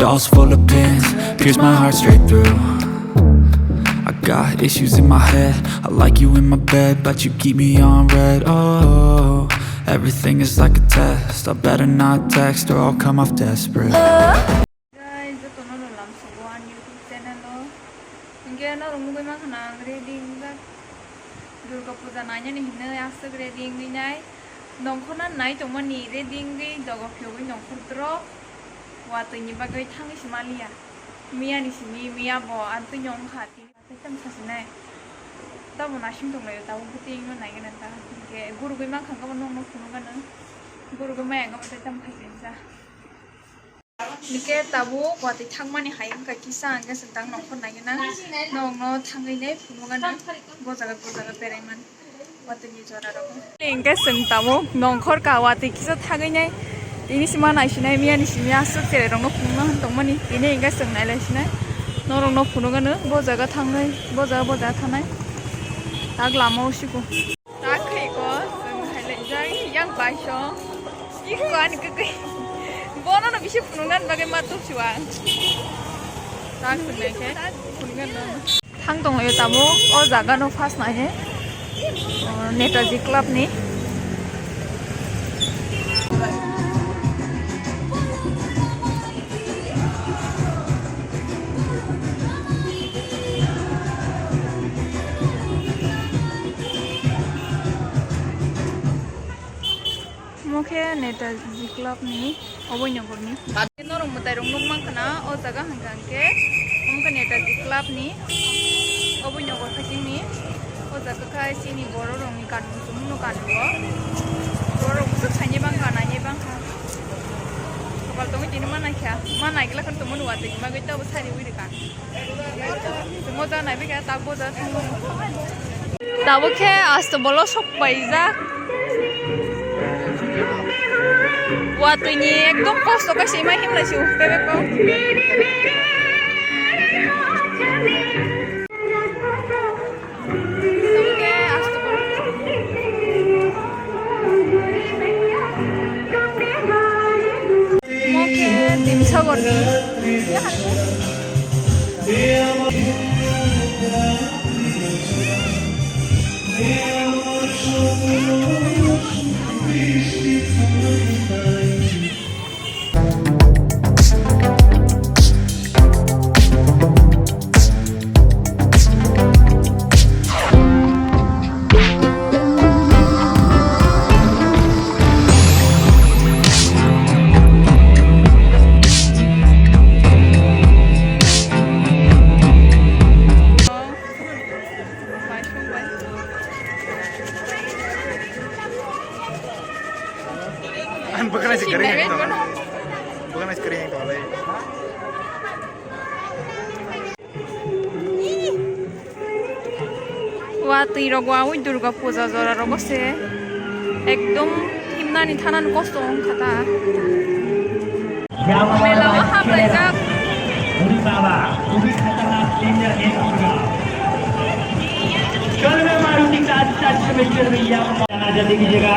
Dolls full of pins, pierce my heart straight through. I got issues in my head, I like you in my bed, but you keep me on red. Oh, everything is like a test, I better not text or I'll come off desperate. Guys, ito na lang sa buwan YouTube channel lo. Ingge na rungu ma khana grading ga Durga Puja nanya ni hinna yasa grading ni nai. Nongkhona nai tongma ni grading gi dogo phyogi nongkhudro. Wa tini bagai thangi simalia. Mia ni simi mia bo antu nyong khati. Tam sasne. Tabu nashim tong lai tabu puting no nai ga ta. Ingge guru gi ma khanga nong no phunu ga na. Guru gi ma ga ta tam khasin sa. Nike tabu wati thangmani hayam ka kisa anga sentang nongkhon nai na nong no thangai ne phumugan bojaga peraiman wati ni jora ro inge sentamu nongkhor ka wati kisa thagai nai ini sima nai sinai mia ni simia su tere rong no phumna tongmani ini inge sengnai lai sinai norong no phunugan bojaga thangai bojaga thanai tag lamo siku tak khai ko seng hailai jai yang baisho ikwan ke Bono na bisi punungan bagai matu cuang. Tak punai ke, punungan na. Thang tong ayo tamu, oh jaga no fast na he. Netaji club ni. Moke Netaji club ni. Oboy nyogor ni. Norong mutai rong nukmang kana o jaga hanggang ke omka Netaji club ni oboy nyogor khaching ni o jaga khai sini boro rong ni kan sumno kan bo boro su chani bang kana ni bang ha kapal tong jini mana kya mana ikla kan tumun wa te ma gita busari wi ka mo ta nai be ka ta bo da ta bo ke as to bolo sok paisa Waktu ini ekdom kosto kasih mahim lah sih, bebek bau. Oke, Oke, tim sagon nih. Bukan nasi kering yang itu. Bukan nasi kering yang itu oleh. Waktu irogo awi Durga Puja zora rogo se, ekdom himna ni thanan kosto kata. Mela maham lajak. Uri baba, uri khatanak danger hai Durga. कल में मारुति का अच्छा semester में यह जाना जल्दी कीजिएगा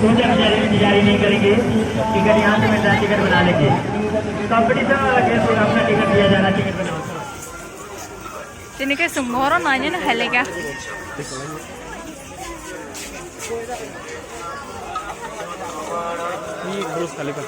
2000 इंतजारी नहीं करेंगे टिकट यहाँ से मिलता है टिकट बना लेंगे कंपटीशन वाला केस होगा अपना टिकट दिया जाना टिकट बनाओ Ini kayak semua orang nanya nih hal ya. Ini terus kali kan.